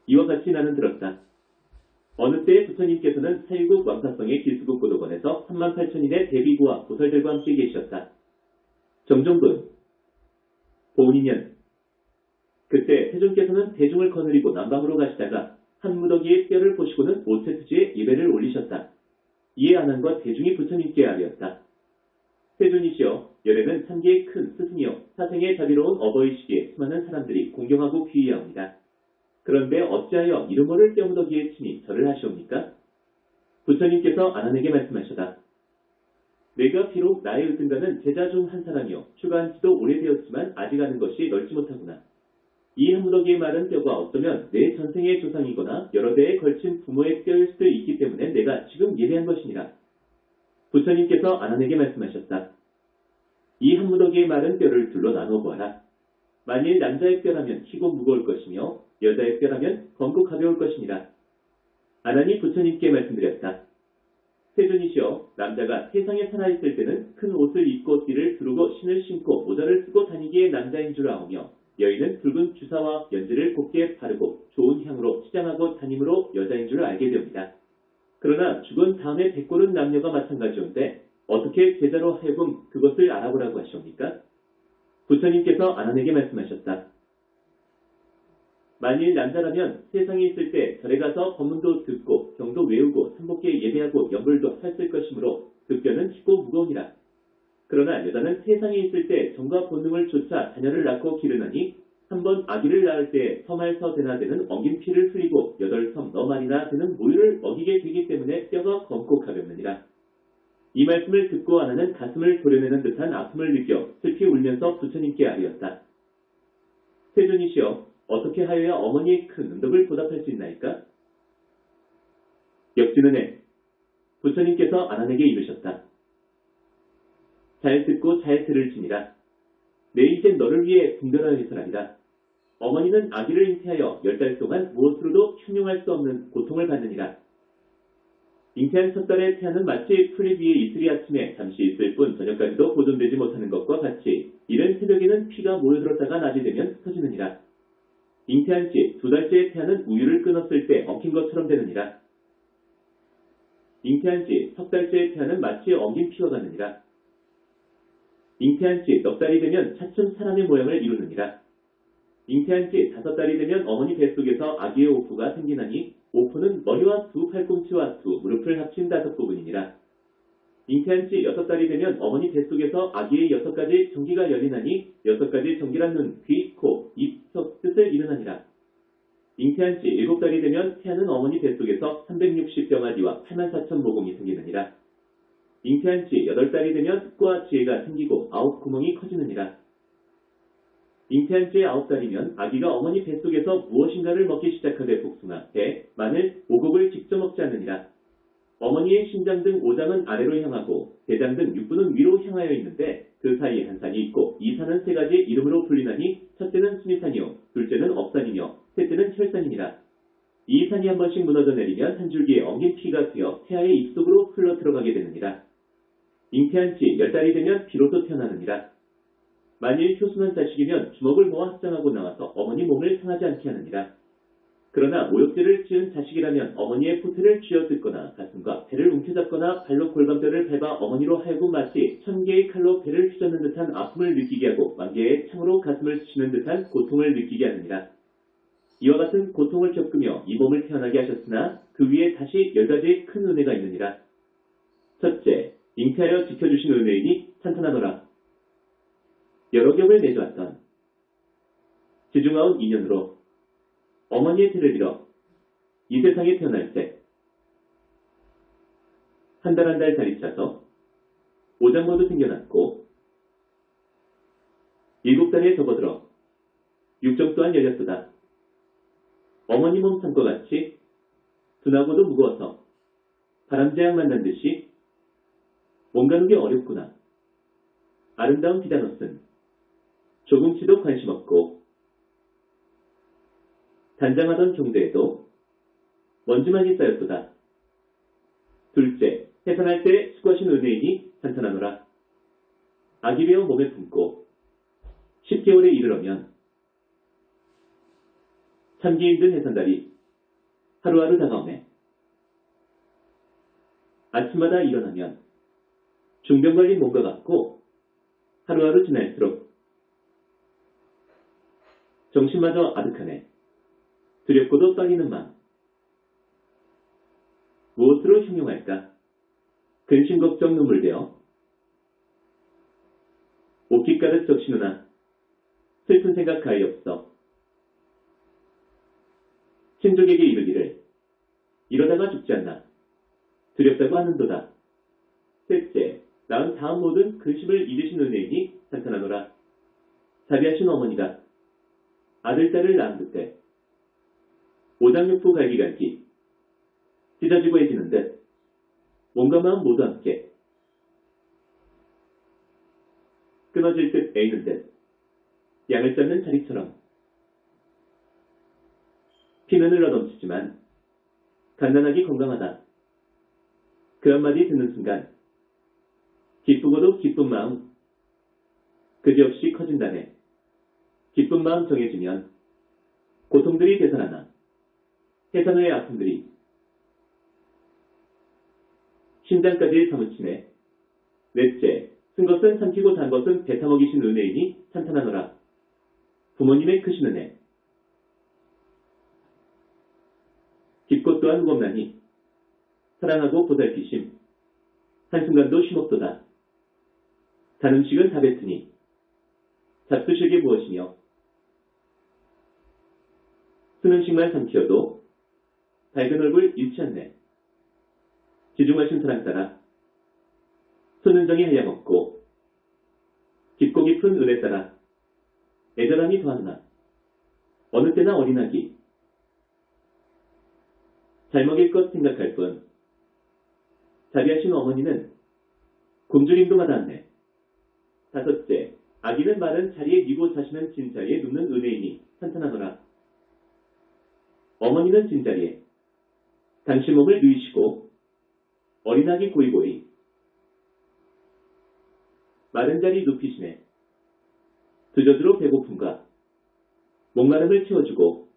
이와 같이 나는 들었다. 어느 때에 부처님께서는 사유국 왕사성의 길수국 고도관에서 38,000인의 대비구와 보살들과 함께 계셨다. 정종분, 보은이년. 그때 태종께서는 대중을 거느리고 남방으로 가시다가 한 무더기의 뼈를 보시고는 오체투지에 예배를 올리셨다. 이에 안한과 대중이 부처님께 아뢰었다. 세존이시여, 열애는 삼계의 큰 스승이요 사생의 자비로운 어버이시기에 수많은 사람들이 공경하고 귀의하옵니다. 그런데 어찌하여 이름 모를 뼈무더기에 친히 절을 하시옵니까? 부처님께서 아난에게 말씀하셨다. 내가 비록 나의 으뜸가는 제자 중 한 사람이요 추가한 지도 오래되었지만 아직 아는 것이 넓지 못하구나. 이 한 무더기의 마른 뼈가 어쩌면 내 전생의 조상이거나 여러 대에 걸친 부모의 뼈일 수도 있기 때문에 내가 지금 예배한 것이니라. 부처님께서 아난에게 말씀하셨다. 이 한 무더기의 마른 뼈를 둘로 나누어 보아라. 만일 남자의 뼈라면 희고 무거울 것이며 여자의 뼈라면 검고 가벼울 것이니라. 아난이 부처님께 말씀드렸다. 세존이시여, 남자가 세상에 살아있을 때는 큰 옷을 입고 띠를 두르고 신을 신고 모자를 쓰고 다니기에 남자인 줄 아오며 여인은 붉은 주사와 연지를 곱게 바르고 좋은 향으로 치장하고 다님으로 여자인 줄 알게 됩니다. 그러나 죽은 다음에 백골은 남녀가 마찬가지인데 어떻게 제자로 하여금 그것을 알아보라고 하시옵니까? 부처님께서 아난에게 말씀하셨다. 만일 남자라면 세상에 있을 때 절에 가서 법문도 듣고 경도 외우고 삼복계 예배하고 연불도 했을 것이므로 그 뼈는 쉽고 무거우니라. 그러나 여자는 세상에 있을 때 정과 본능을 쫓아 자녀를 낳고 기르나니 한번 아기를 낳을 때 섬알서 되나 되는 엉긴 피를 흘리고 8섬 너말이나 되는 모유를 먹이게 되기 때문에 뼈가 검고 가볍느니라. 이 말씀을 듣고 아나는 가슴을 도려내는 듯한 아픔을 느껴 슬피 울면서 부처님께 아뢰었다. 세존이시여, 어떻게 하여야 어머니의 큰 은덕을 보답할 수 있나이까? 역지는에 부처님께서 아난에게 이르셨다. 잘 듣고 잘 들을지니라. 내 인생 너를 위해 분별하여서라니라. 어머니는 아기를 잉태하여 10달 동안 무엇으로도 형용할 수 없는 고통을 받느니라. 잉태한 첫 달에 태아는 마치 풀잎 위에 이슬이 아침에 잠시 있을 뿐 저녁까지도 보존되지 못하는 것과 같이 이른 새벽에는 피가 모여들었다가 낮이 되면 흩어지느니라. 잉태한 지 2달째의 태아는 우유를 끊었을 때 엉킨 것처럼 되느니라. 잉태한 지 3달째의 태아는 마치 엉긴 피와 같느니라. 잉태한 지 넉 달이 되면 차츰 사람의 모양을 이루느니라. 잉태한 지 5달이 되면 어머니 뱃속에서 아기의 오프가 생기나니 오프는 머리와 두 팔꿈치와 두 무릎을 합친 5부분이니라. 잉태한 지 6달이 되면 어머니 뱃속에서 아기의 6가지 정기가 열리나니 6가지 정기란 눈, 귀, 코, 입, 혀, 뜻을 이루나니라. 잉태한 지 7달이 되면 태아는 어머니 뱃속에서 360병아리와 84,000 모공이 생기느니라. 잉태한 지 8달이 되면 흙과 지혜가 생기고 9구멍이 커지느니라. 잉태한 지 9달이면 아기가 어머니 뱃속에서 무엇인가를 먹기 시작하되 복숭아, 배, 마늘, 오곡을 직접 먹지 않느니라. 어머니의 신장 등 5장은 아래로 향하고 대장 등 6부는 위로 향하여 있는데 그 사이에 한 산이 있고 이 산은 3가지 이름으로 불리나니 첫째는 수미산이요 둘째는 업산이며 셋째는 혈산이니라. 이 산이 한 번씩 무너져 내리면 한 줄기의 엉긴 피가 튀어 태아의 입속으로 흘러 들어가게 되느니라. 잉태한 지 10달이 되면 비로소 태어나느니라. 만일 효순한 자식이면 주먹을 모아 합장하고 나와서 어머니 몸을 상하지 않게 하느니라. 그러나 모욕죄를 지은 자식이라면 어머니의 포트를 쥐어뜯거나 가슴과 배를 움켜잡거나 발로 골반뼈를 밟아 어머니로 하여금 마치 1000개의 칼로 배를 휘젓는 듯한 아픔을 느끼게 하고 1000개의 창으로 가슴을 치는 듯한 고통을 느끼게 하느니라. 이와 같은 고통을 겪으며 이 몸을 태어나게 하셨으나 그 위에 다시 10가지의 큰 은혜가 있느니라. 첫째, 잉태하여 지켜주신 은혜이니 찬탄하노라. 여러 겹을 내주었던 지중아온 2년으로 어머니의 태를 빌어 이 세상에 태어날 때 한 달 한 달 다리 차서 5장 모두 생겨났고 7달에 접어들어 6정 또한 열렸도다. 어머니 몸 상과 같이 둔하고도 무거워서 바람재앙 만난 듯이 몸 가누기 어렵구나. 아름다운 비단옷은 조금치도 관심 없고 단장하던 경대에도 먼지만이 쌓였도다. 둘째, 해산할 때 수고하신 은혜인이 찬탄하노라. 아기 배어 몸에 품고 10개월에 이르러면 참기 힘든 해산다리 하루하루 다가오네. 아침마다 일어나면 중병 걸린 몸과 같고 하루하루 지날수록 정신마저 아득하네. 두렵고도 떨리는 마음. 무엇으로 형용할까? 근심 걱정 눈물되어 옷깃 가득 적시누나 슬픈 생각 가히 없어. 친족에게 이르기를 이러다가 죽지 않나 두렵다고 하는도다. 셋째, 낳은 다음 모든 근심을 잊으신 은혜이니 찬탄하노라. 자비하신 어머니가 아들, 딸을 낳은 그때 오장육부 갈기갈기 찢어지고 해지는 듯 몸과 마음 모두 함께 끊어질 듯 애이는 듯 양을 잡는 자리처럼 피는 흘러 넘치지만 간단하기 건강하다. 그 한마디 듣는 순간 기쁘고도 기쁜 마음 그지없이 커진다네. 기쁜 마음 정해지면 고통들이 되살아나 해산의 아픔들이 심장까지 사무치네. 넷째, 쓴 것은 삼키고 단 것은 뱉어 먹이신 은혜이니 찬탄하노라. 부모님의 크신 은혜. 깊고 또한 무겁나니 사랑하고 보살피심 한순간도 쉼없도다. 단 음식은 다 뱉으니 잡수실게 무엇이며 쓴 음식만 삼키어도 밝은 얼굴 잃지 않네. 지중하신 사랑 따라 손은정이 하야먹고 깊고 깊은 은혜 따라 애절함이 더하나 어느 때나 어린아기 잘 먹일 것 생각할 뿐 자비하신 어머니는 굶주림도 마다않네. 다섯째, 아기는 마른 자리에 미고 자시는 진자리에 눕는 은혜이니 찬탄하노라. 어머니는 진자리에 당신 몸을 누이시고 어린아기 고이고이 마른 자리 눕히시네. 두 젖으로 배고픔과 목마름을 채워주고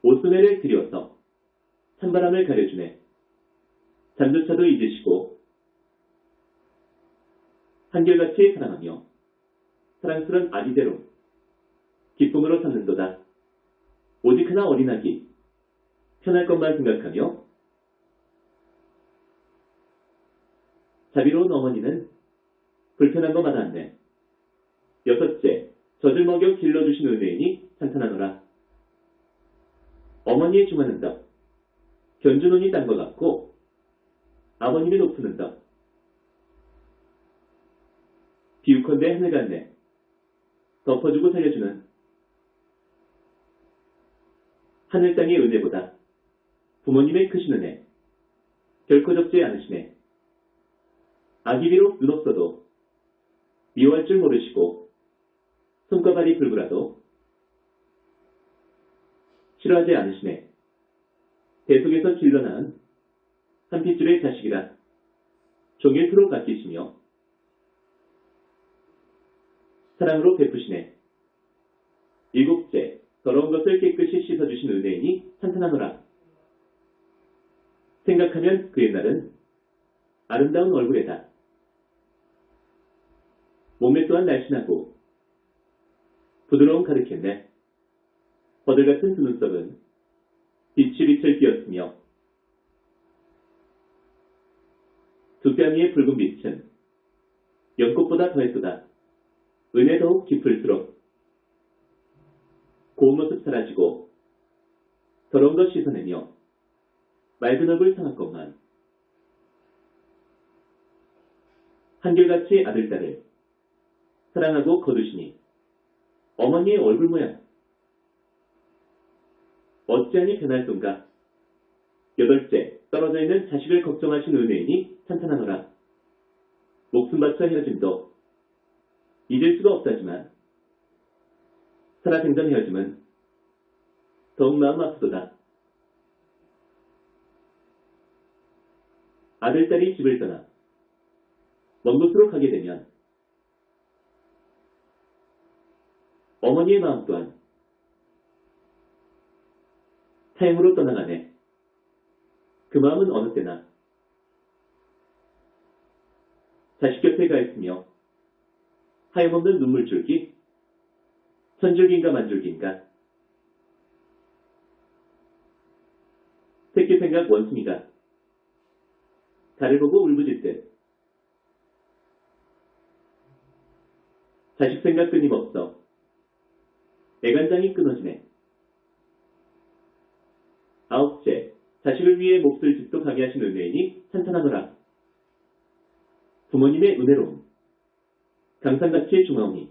옷소매를 들여서 찬바람을 가려주네. 잠조차도 잊으시고 한결같이 사랑하며 사랑스런 아기대로 기쁨으로 삼는도다. 오직 하나 어린아기 편할 것만 생각하며 자비로운 어머니는 불편한 거 마다않네. 여섯째, 젖을 먹여 길러주신 은혜이니 찬탄하노라. 어머니의 중하는 덕 견주논이 딴 것 같고 아버님이 높으는 덕 비유컨대 하늘 같네. 덮어주고 살려주는 하늘 땅의 은혜보다 부모님의 크신 은혜 결코 적지 않으시네. 아기 비록 눈 없어도 미워할 줄 모르시고 손과 발이 불구라도 싫어하지 않으시네. 배 속에서 길러 낳은 한 핏줄의 자식이라 종일토록 아끼시며 사랑으로 베푸시네. 일곱째, 더러운 것을 깨끗이 씻어주신 은혜이니 찬탄하노라. 생각하면 그 옛날은 아름다운 얼굴에다 몸매 또한 날씬하고 부드러운 가르쳤네. 버들 같은 두 눈썹은 비칠비칠 띄었으며 두 뺨위의 붉은 빛은 연꽃보다 더했도다. 은혜 더욱 깊을수록 고운 모습 사라지고 더러운 것 씻어내며 맑은 얼굴 상할 것만 한결같이 아들, 딸을 사랑하고 거두시니 어머니의 얼굴 모양 어찌하니 변할 던가. 여덟째, 떨어져 있는 자식을 걱정하신 은혜이니 찬탄하노라. 목숨 바쳐 헤어짐도 잊을 수가 없다지만 살아생전 헤어짐은 더욱 마음 아프도다. 아들, 딸이 집을 떠나 먼 곳으로 가게 되면 어머니의 마음 또한 타향으로 떠나가네. 그 마음은 어느 때나 자식 곁에 가 있으며 하염없는 눈물줄기, 천줄기인가 만줄기인가. 새끼 생각 원숭이가 달을 보고 울부짖 듯 자식 생각 끊임없어 애간장이 끊어지네. 아홉째, 자식을 위해 몹쓸 짓도 강의하신 은혜이니 찬탄하노라. 부모님의 은혜로움, 강산같이 중하오니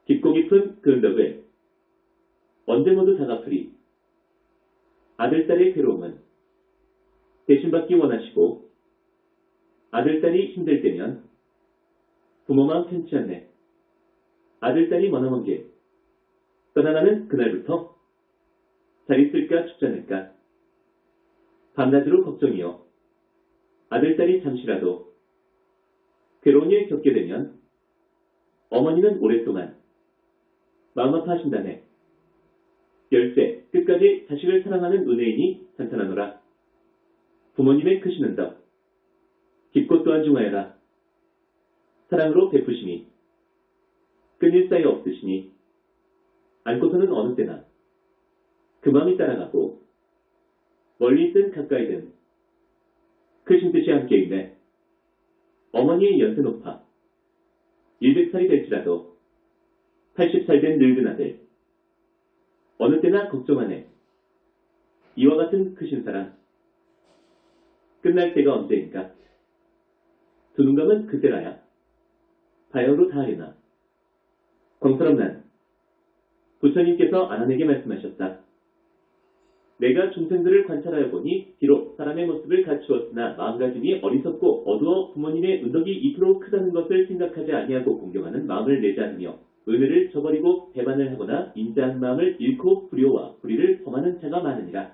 깊고 깊은 그 언덕을 언제 모두 다 갚으리. 아들딸의 괴로움은 대신받기 원하시고 아들딸이 힘들 때면 부모 마음 편치 않네. 아들딸이 머나먼 길 떠나가는 그날부터 잘 있을까 춥지 않을까 밤낮으로 걱정이요. 아들딸이 잠시라도 괴로운 일 겪게 되면 어머니는 오랫동안 마음 아파하신다네. 열쇠, 끝까지 자식을 사랑하는 은혜이니 찬탄하노라. 부모님의 크신 은덕, 깊고 또한 중하여라. 사랑으로 베푸시니 끊일 사이 없으시니 안고서는 어느 때나 그 마음이 따라가고 멀리 있든 가까이든 크신 뜻이 함께 있네. 어머니의 연세 높아 100살이 될지라도 80살 된 늙은 아들 어느 때나 걱정하네. 이와 같은 크신 사랑 끝날 때가 언제인가. 두 눈 감은 그때라야 바야흐로 다하려나. 광스럽 난 부처님께서 아난에게 말씀하셨다. 내가 중생들을 관찰하여 보니 비록 사람의 모습을 갖추었으나 마음가짐이 어리석고 어두워 부모님의 은덕이 이토록 크다는 것을 생각하지 아니하고 공경하는 마음을 내지 않으며 은혜를 저버리고 배반을 하거나 인자한 마음을 잃고 불효와 불의를 범하는 자가 많으니라.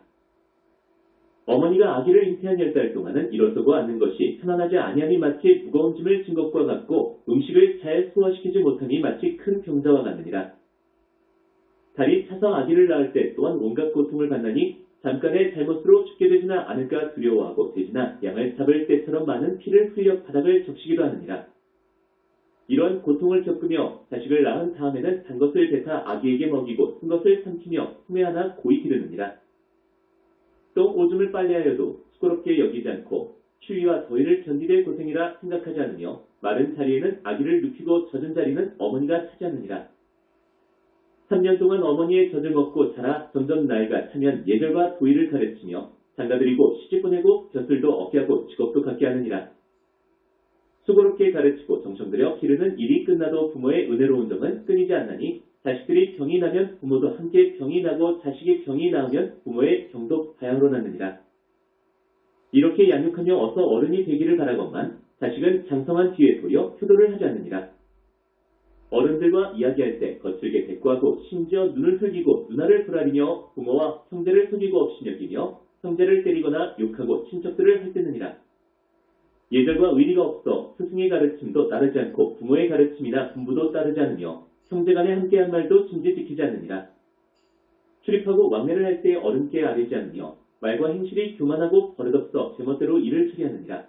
어머니가 아기를 잉태한 10달 동안은 일어서고 앉는 것이 편안하지 아니함이 마치 무거운 짐을 진 것과 같고 음식을 잘 소화시키지 못함이 마치 큰 병자와 같느니라. 달이 차서 아기를 낳을 때 또한 온갖 고통을 받나니 잠깐의 잘못으로 죽게 되지는 않을까 두려워하고 돼지나 양을 잡을 때처럼 많은 피를 흘려 바닥을 적시기도 하느니라. 이런 고통을 겪으며 자식을 낳은 다음에는 단 것을 뱉어 아기에게 먹이고 쓴 것을 삼키며 품에 안아 고이 기르느니라. 또 오줌을 빨래하여도 수고롭게 여기지 않고 추위와 더위를 견디될 고생이라 생각하지 않으며 마른 자리에는 아기를 눕히고 젖은 자리는 어머니가 차지하느니라. 3년 동안 어머니의 젖을 먹고 자라 점점 나이가 차면 예절과 도의를 가르치며 장가들이고 시집 보내고 벼슬도 얻게 하고 직업도 갖게 하느니라. 수고롭게 가르치고 정성 들여 기르는 일이 끝나도 부모의 은혜로운 정은 끊이지 않나니 자식들이 병이 나면 부모도 함께 병이 나고 자식이 병이 나으면 부모의 병도 바야흐로 나느니라. 이렇게 양육하며 어서 어른이 되기를 바라건만 자식은 장성한 뒤에 도리어 효도를 하지 않느니라. 어른들과 이야기할 때 거칠게 대꾸하고 심지어 눈을 흘기고 눈알을 부라리며 부모와 형제를 속이고 없이 여기며 형제를 때리거나 욕하고 친척들을 헐뜯느니라. 예절과 의리가 없어 스승의 가르침도 따르지 않고 부모의 가르침이나 분부도 따르지 않으며 형제간에 함께한 말도 진지 지키지 않느니라. 출입하고 왕래를 할 때 어른께 아뢰지 않으며 말과 행실이 교만하고 버릇없어 제멋대로 일을 처리하느니라.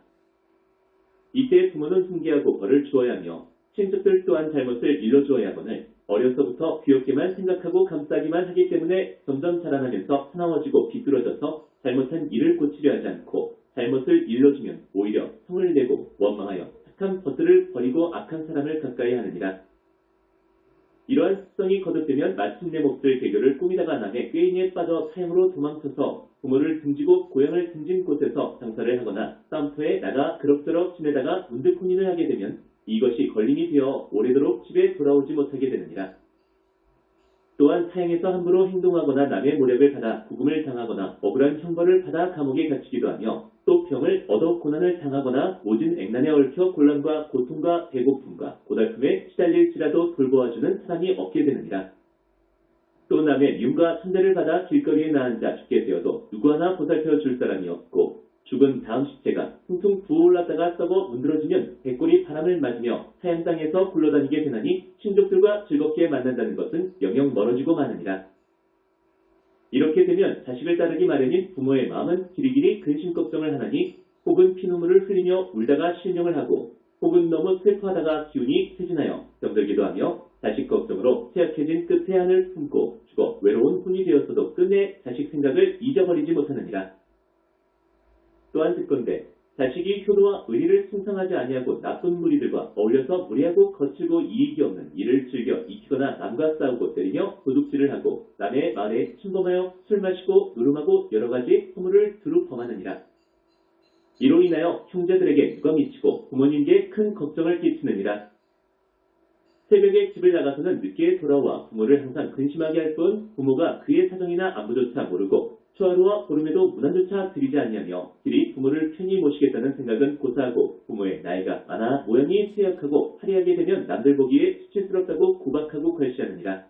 이때 부모는 훈계하고 벌을 주어야 하며 친척들 또한 잘못을 일러주어야 하거늘 어려서부터 귀엽게만 생각하고 감싸기만 하기 때문에 점점 자라나면서 사나워지고 비뚤어져서 잘못한 일을 고치려 하지 않고 잘못을 일러주면 오히려 성을 내고 원망하여 착한 것들을 버리고 악한 사람을 가까이 하느니라. 이러한 습성이 거듭되면 마침내 몹쓸 개교를 꾸미다가 남의 꾀인에 빠져 타향으로 도망쳐서 부모를 등지고 고향을 등진 곳에서 장사를 하거나 싸움터에 나가 그럭저럭 지내다가 문득 혼인을 하게 되면 이것이 걸림이 되어 오래도록 집에 돌아오지 못하게 되느니라. 또한 타향에서 함부로 행동하거나 남의 모략을 받아 구금을 당하거나 억울한 형벌을 받아 감옥에 갇히기도 하며 또 병을 얻어 고난을 당하거나 모진 액난에 얽혀 곤란과 고통과 배고픔과 고달픔에 시달릴지라도 돌보아주는 사람이 없게 되느니라. 또 남의 미움과 천대를 받아 길거리에 나앉아 죽게 되어도 누구 하나 보살펴 줄 사람이 없고 죽은 다음 시체가 퉁퉁 부어올랐다가 썩어 문드러지면 백골이 바람을 맞으며 하얀 땅에서 굴러다니게 되나니 친족들과 즐겁게 만난다는 것은 영영 멀어지고 마느니라. 이렇게 되면 자식을 따르기 마련인 부모의 마음은 길이길이 근심 걱정을 하나니 혹은 피눈물을 흘리며 울다가 실명을 하고 혹은 너무 슬퍼하다가 기운이 쇠진하여 병들기도 하며 자식 걱정으로 쇠약해진 끝의 한을 품고 죽어 외로운 혼이 되었어도 끝내 자식 생각을 잊어버리지 못하느니라. 또한 듣건대 자식이 효도와 의리를 숭상하지 아니하고 나쁜 무리들과 어울려서 무리하고 거칠고 이익이 없는 일을 즐겨 익히거나 남과 싸우고 때리며 도둑질을 하고 남의 말에 침범하여 술 마시고 노름하고 여러 가지 허물을 두루 범하느니라. 이로 인하여 형제들에게 누가 미치고 부모님께 큰 걱정을 끼치느니라. 새벽에 집을 나가서는 늦게 돌아와 부모를 항상 근심하게 할 뿐 부모가 그의 사정이나 안부조차 모르고 초하루와 보름에도 문안조차 드리지 않냐며 길이 부모를 편히 모시겠다는 생각은 고사하고 부모의 나이가 많아 모양이 쇠약하고 화려하게 되면 남들 보기에 수치스럽다고 구박하고 걸시하느니라.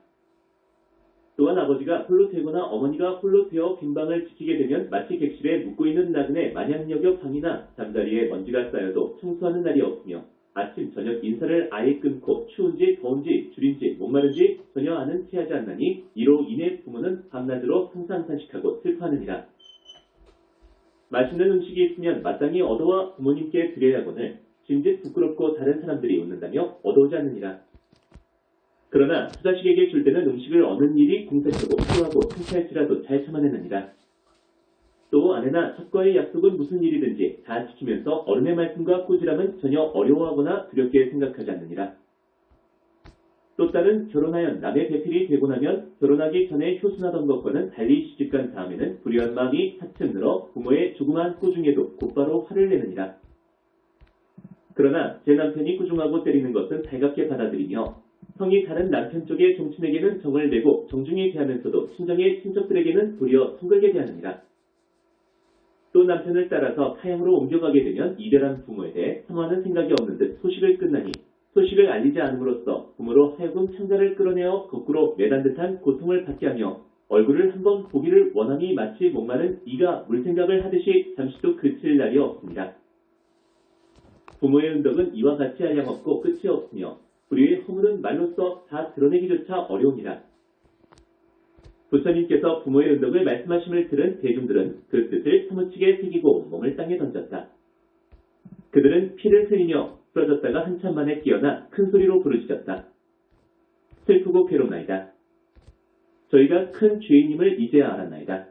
또한 아버지가 홀로 되거나 어머니가 홀로 되어 빈방을 지키게 되면 마치 객실에 묵고 있는 나그네 마냥 여겨 방이나 잠자리에 먼지가 쌓여도 청소하는 날이 없으며 아침 저녁 인사를 아예 끊고 추운지 더운지 줄인지 목마른지 전혀 아는 체하지 않나니 이로 인해 부모는 밤낮으로 항상 산식하고 슬퍼하느니라. 맛있는 음식이 있으면 마땅히 얻어와 부모님께 드려야 하거늘 진즉 부끄럽고 다른 사람들이 웃는다며 얻어오지 않느니라. 그러나 수자식에게 줄 때는 음식을 얻는 일이 궁색하고 필요하고 창피할지라도 잘 참아내느니라. 또 아내나 첩과의 약속은 무슨 일이든지 다 지키면서 어른의 말씀과 꾸지람은 전혀 어려워하거나 두렵게 생각하지 않느니라. 또 딸은 결혼하여 남의 배필이 되고 나면 결혼하기 전에 효순하던 것과는 달리 시집간 다음에는 불의한 마음이 차츰 늘어 부모의 조그만 꾸중에도 곧바로 화를 내느니라. 그러나 제 남편이 꾸중하고 때리는 것은 달갑게 받아들이며 성이 다른 남편 쪽의 종친에게는 정을 내고 정중히 대하면서도 친정의 친척들에게는 도리어 성글게 대하느니라. 또 남편을 따라서 타향으로 옮겨가게 되면 이별한 부모에 대해 사모하는 생각이 없는 듯 소식을 끝나니 소식을 알리지 않음으로써 부모로 하여금 창자를 끌어내어 거꾸로 매단 듯한 고통을 받게 하며 얼굴을 한번 보기를 원함이 마치 목마른 이가 물 생각을 하듯이 잠시도 그칠 날이 없습니다. 부모의 은덕은 이와 같이 한량없고 끝이 없으며 불의의 허물은 말로써 다 드러내기조차 어려우니라. 부처님께서 부모의 은덕을 말씀하심을 들은 대중들은 그 뜻을 사무치게 새기고 몸을 땅에 던졌다. 그들은 피를 흘리며 쓰러졌다가 한참 만에 깨어나 큰 소리로 부르짖었다. 슬프고 괴롭나이다. 저희가 큰 죄인임을 이제야 알았나이다.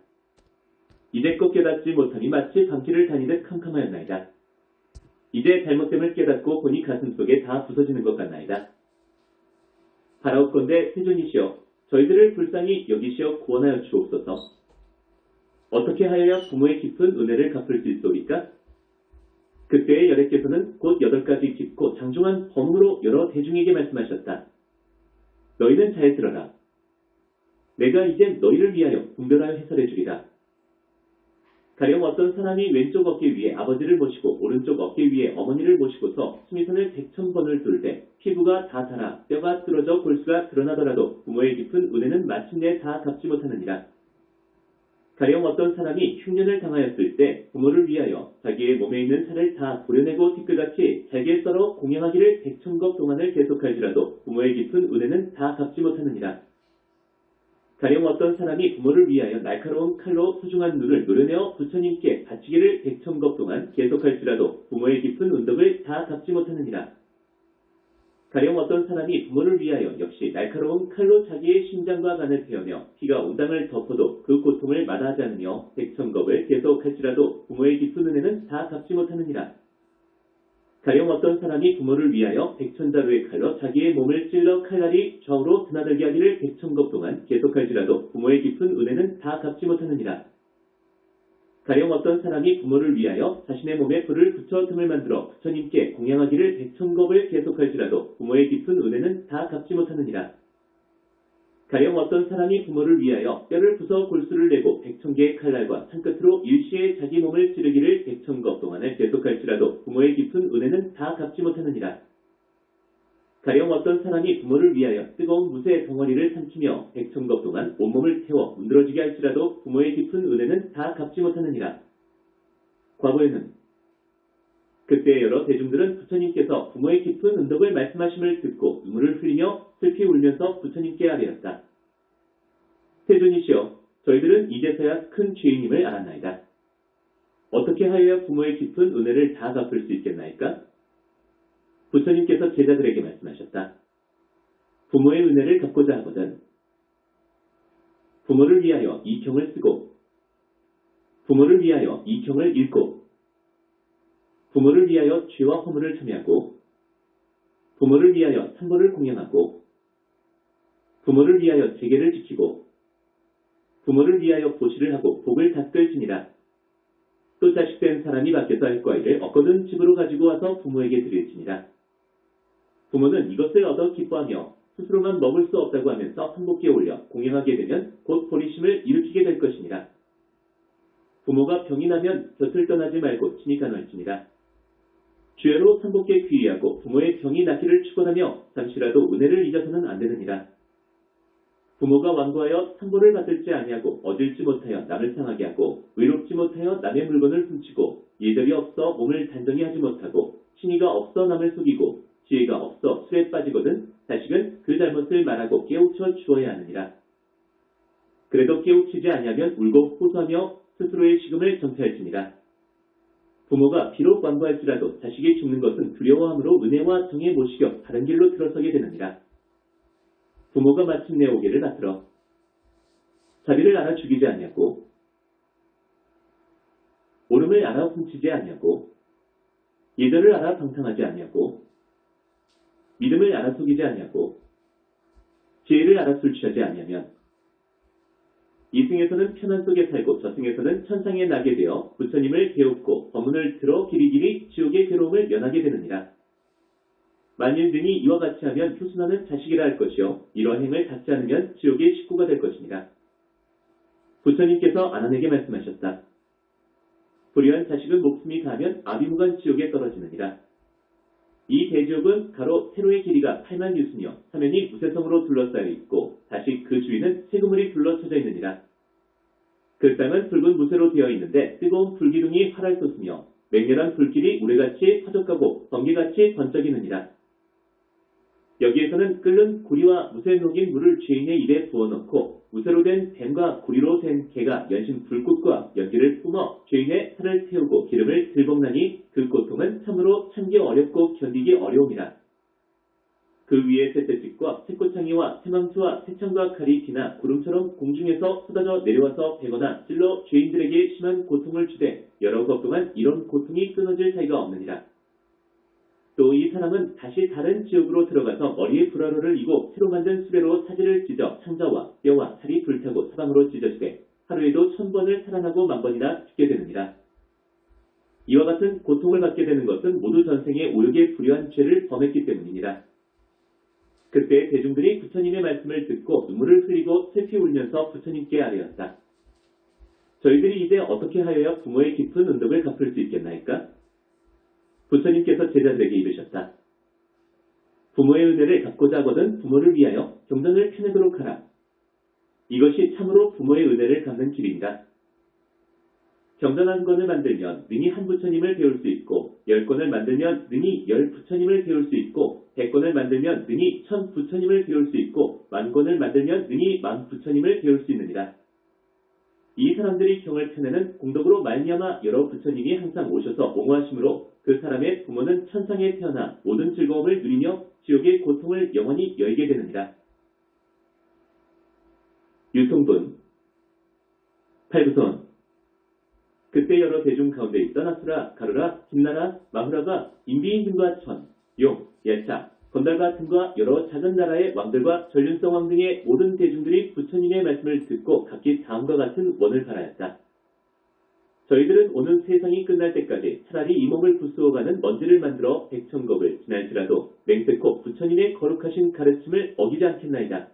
이제껏 깨닫지 못하니 마치 밤길을 다니듯 캄캄하였나이다. 이제 잘못됨을 깨닫고 보니 가슴속에 다 부서지는 것 같나이다. 바라옵건대 세존이시여 저희들을 불쌍히 여기시어 구원하여 주옵소서. 어떻게 하여야 부모의 깊은 은혜를 갚을 수 있소리까? 그때의 여래께서는 곧 8가지 깊고 장중한 범으로 여러 대중에게 말씀하셨다. 너희는 잘 들어라. 내가 이제 너희를 위하여 분별하여 해설해 주리라. 가령 어떤 사람이 왼쪽 어깨 위에 아버지를 모시고 오른쪽 어깨 위에 어머니를 모시고서 수미선을 100,000번을 돌 때 피부가 다 닳아 뼈가 뚫어져 골수가 드러나더라도 부모의 깊은 은혜는 마침내 다 갚지 못하느니라. 가령 어떤 사람이 흉년을 당하였을 때 부모를 위하여 자기의 몸에 있는 살을 다 도려내고 티끌같이 잘게 썰어 공양하기를 100,000것 동안을 계속할지라도 부모의 깊은 은혜는 다 갚지 못하느니라. 가령 어떤 사람이 부모를 위하여 날카로운 칼로 소중한 눈을 노려내어 부처님께 바치기를 100,000것 동안 계속할지라도 부모의 깊은 은덕을 다 갚지 못하느니라. 가령 어떤 사람이 부모를 위하여 역시 날카로운 칼로 자기의 심장과 간을 베어며 피가 온당을 덮어도 그 고통을 마다하지 않으며 100,000겁을 계속할지라도 부모의 깊은 은혜는 다 갚지 못하느니라. 가령 어떤 사람이 부모를 위하여 100,000자루의 칼로 자기의 몸을 찔러 칼날이 좌우로 드나들게 하기를 100,000겁 동안 계속할지라도 부모의 깊은 은혜는 다 갚지 못하느니라. 가령 어떤 사람이 부모를 위하여 자신의 몸에 불을 붙여 등을 만들어 부처님께 공양하기를 100,000겁을 계속할지라도 부모의 깊은 은혜는 다 갚지 못하느니라. 가령 어떤 사람이 부모를 위하여 뼈를 부숴 골수를 내고 100,000개의 칼날과 창끝으로 일시에 자기 몸을 찌르기를 100,000겁 동안을 계속할지라도 부모의 깊은 은혜는 다 갚지 못하느니라. 가령 어떤 사람이 부모를 위하여 뜨거운 무쇠 덩어리를 삼키며 100,000겁 동안 온몸을 태워 문드러지게 할지라도 부모의 깊은 은혜는 다 갚지 못하느니라. 과거에는 그때 여러 대중들은 부처님께서 부모의 깊은 은덕을 말씀하심을 듣고 눈물을 흘리며 슬피 울면서 부처님께 아뢰었다. 세존이시여, 저희들은 이제서야 큰 죄인임을 알았나이다. 어떻게 하여야 부모의 깊은 은혜를 다 갚을 수 있겠나이까? 부처님께서 제자들에게 말씀하셨다. 부모의 은혜를 갚고자 하거든 부모를 위하여 이 경을 쓰고 부모를 위하여 이 경을 읽고 부모를 위하여 죄와 허물을 참여하고 부모를 위하여 산보를 공양하고 부모를 위하여 제계를 지키고 부모를 위하여 보시를 하고 복을 닦을지니라. 또 자식된 사람이 밖에서 할 과일을 얻거든 집으로 가지고 와서 부모에게 드릴지니라. 부모는 이것을 얻어 기뻐하며 스스로만 먹을 수 없다고 하면서 한복기에 올려 공양하게 되면 곧 보리심을 일으키게 될 것이니라. 부모가 병이 나면 곁을 떠나지 말고 친히 간호할지니라. 주야로 삼복에 귀의하고 부모의 병이 낫기를 축원하며 잠시라도 은혜를 잊어서는 안 되느니라. 부모가 완고하여 상보를 받들지 아니하고 얻을지 못하여 남을 상하게 하고 의롭지 못하여 남의 물건을 훔치고 예절이 없어 몸을 단정히 하지 못하고 신의가 없어 남을 속이고 지혜가 없어 술에 빠지거든 자식은 그 잘못을 말하고 깨우쳐 주어야 하느니라. 그래도 깨우치지 아니하면 울고 호소하며 스스로의 식음을 정체할지니라. 부모가 비록 완고할지라도 자식이 죽는 것은 두려워함으로 은혜와 정에 모시겨 다른 길로 들어서게 되느니라. 부모가 마침내 오기를 다투러 자비를 알아 죽이지 아니하고 옳음을 알아 훔치지 아니하고 예절을 알아 방탕하지 아니하고 믿음을 알아 속이지 아니하고 지혜를 알아 술 취하지 아니하면 이승에서는 편안 속에 살고 저승에서는 천상에 나게 되어 부처님을 배웁고 법문을 들어 길이길이 지옥의 괴로움을 면하게 되느니라. 만일 능히 이와 같이 하면 효순하는 자식이라 할 것이요 이런 행을 닦지 않으면 지옥의 식구가 될 것이니라. 부처님께서 아난에게 말씀하셨다. 불의한 자식은 목숨이 가면 아비무간 지옥에 떨어지느니라. 이 대지옥은 가로 세로의 길이가 8만 유순이요 사면이 무쇠성으로 둘러싸여 있고 다시 그 주위는 세그물이 둘러쳐져 있느니라. 그 땅은 붉은 무쇠로 되어 있는데 뜨거운 불기둥이 활활 솟으며 맹렬한 불길이 우레같이 퍼져가고 번개같이 번쩍이느니라. 여기에서는 끓는 구리와 무쇠 녹인 물을 죄인의 입에 부어넣고 무쇠로 된 뱀과 구리로 된 개가 연신 불꽃과 연기를 뿜어 죄인의 살을 태우고 기름을 들볶나니 그 고통은 참으로 참기 어렵고 견디기 어려움이라. 그 위에 쇠떼집과 쇠꼬창이와 쇠망치와 쇠창과 칼이 비나 구름처럼 공중에서 쏟아져 내려와서 베거나 찔러 죄인들에게 심한 고통을 주되 여러 것 동안 이런 고통이 끊어질 사이가 없느니라. 또 이 사람은 다시 다른 지옥으로 들어가서 머리에 불화로를 이고 새로 만든 수레로 사지를 찢어 창자와 뼈와 살이 불타고 사방으로 찢어지되 하루에도 1000번을 살아나고 만번이나 죽게 되느니라. 이와 같은 고통을 받게 되는 것은 모두 전생에 오욕에 불효한 죄를 범했기 때문이니라. 그때 대중들이 부처님의 말씀을 듣고 눈물을 흘리고 슬피 울면서 부처님께 아뢰었다. 저희들이 이제 어떻게 하여야 부모의 깊은 은덕을 갚을 수 있겠나이까? 부처님께서 제자들에게 이르셨다. 부모의 은혜를 갚고자 하거든 부모를 위하여 경전을 펴내도록 하라. 이것이 참으로 부모의 은혜를 갚는 길이니라. 경전 한 권을 만들면 능히 한 부처님을 배울 수 있고 10권을 만들면 능히 10부처님을 배울 수 있고 100권을 만들면 능히 1000부처님을 배울 수 있고 10,000권을 만들면 능히 10,000부처님을 배울 수 있느니라. 이 사람들이 경을 펴내는 공덕으로 말미암아 여러 부처님이 항상 오셔서 옹호하심으로 그 사람의 부모는 천상에 태어나 모든 즐거움을 누리며 지옥의 고통을 영원히 열게 되느니라. 유통분 8부선 그때 여러 대중 가운데 있던 아수라, 가루라, 김나라, 마후라가 인비인 등과 천, 용, 야차, 건달과 등과 여러 작은 나라의 왕들과 전륜성 왕 등의 모든 대중들이 부처님의 말씀을 듣고 각기 다음과 같은 원을 바라였다. 저희들은 오는 세상이 끝날 때까지 차라리 이 몸을 부수어가는 먼지를 만들어 백천겁을 지날지라도 맹세코 부처님의 거룩하신 가르침을 어기지 않겠나이다.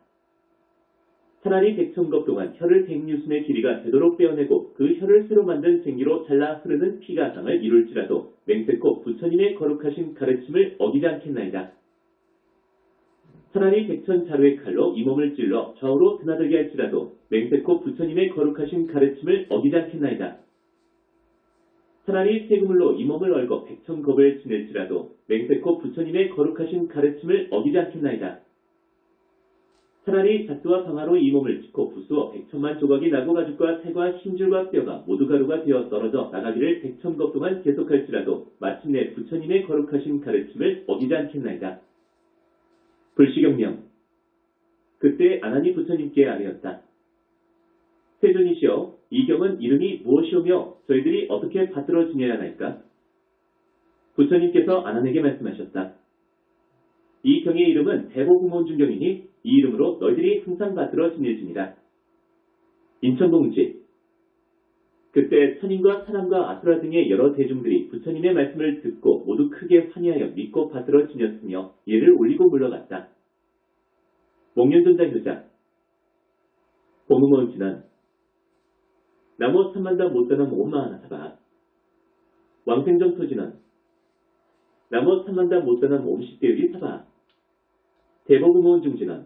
차라리 백천겁 동안 혀를 백유순의 길이가 되도록 빼어내고 그 혀를 새로 만든 쟁기로 잘라 흐르는 피가상을 이룰지라도 맹세코 부처님의 거룩하신 가르침을 어기지 않겠나이다. 차라리 백천자루의 칼로 이 몸을 찔러 좌우로 드나들게 할지라도 맹세코 부처님의 거룩하신 가르침을 어기지 않겠나이다. 차라리 세그물로 이 몸을 얽어 백천겁을 지낼지라도 맹세코 부처님의 거룩하신 가르침을 어기지 않겠나이다. 차라리 잣두와 방아로 이 몸을 짚고 부수어 백천만 조각이 나고 가죽과 살과 심줄과 뼈가 모두 가루가 되어 떨어져 나가기를 백천겁 동안 계속할지라도 마침내 부처님의 거룩하신 가르침을 어기지 않겠나이다. 불시경명. 그때 아나니 부처님께 아뢰었다. 세존이시여, 이 경은 이름이 무엇이오며 저희들이 어떻게 받들어 지내야 할까? 부처님께서 아난에게 말씀하셨다. 이 경의 이름은 대보구몬중경이니 이 이름으로 너희들이 항상 받들어 지낼지니라. 인천공지. 그때 천인과 사람과 아수라 등의 여러 대중들이 부처님의 말씀을 듣고 모두 크게 환희하여 믿고 받들어 지녔으며 예를 올리고 물러갔다. 목련존자 효자. 보무모은치는 나무 삼만다 못다나 모마하나 사바. 왕생정 토지는 나무 삼만다 못다나 몸식대유리 사바. 대보구모은 중지는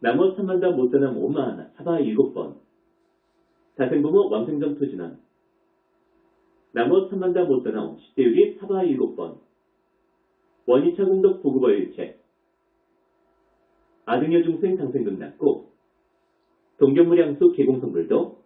나무 삼만다 못다나 모마하나 사바 7번. 다생부모 왕생정 토지는 나무 삼만다 못다나 몸식대유리 사바 7번. 원이차 공덕 보급어일체. 아등여 중생 당생금 낳고 동견무량수 계공성불도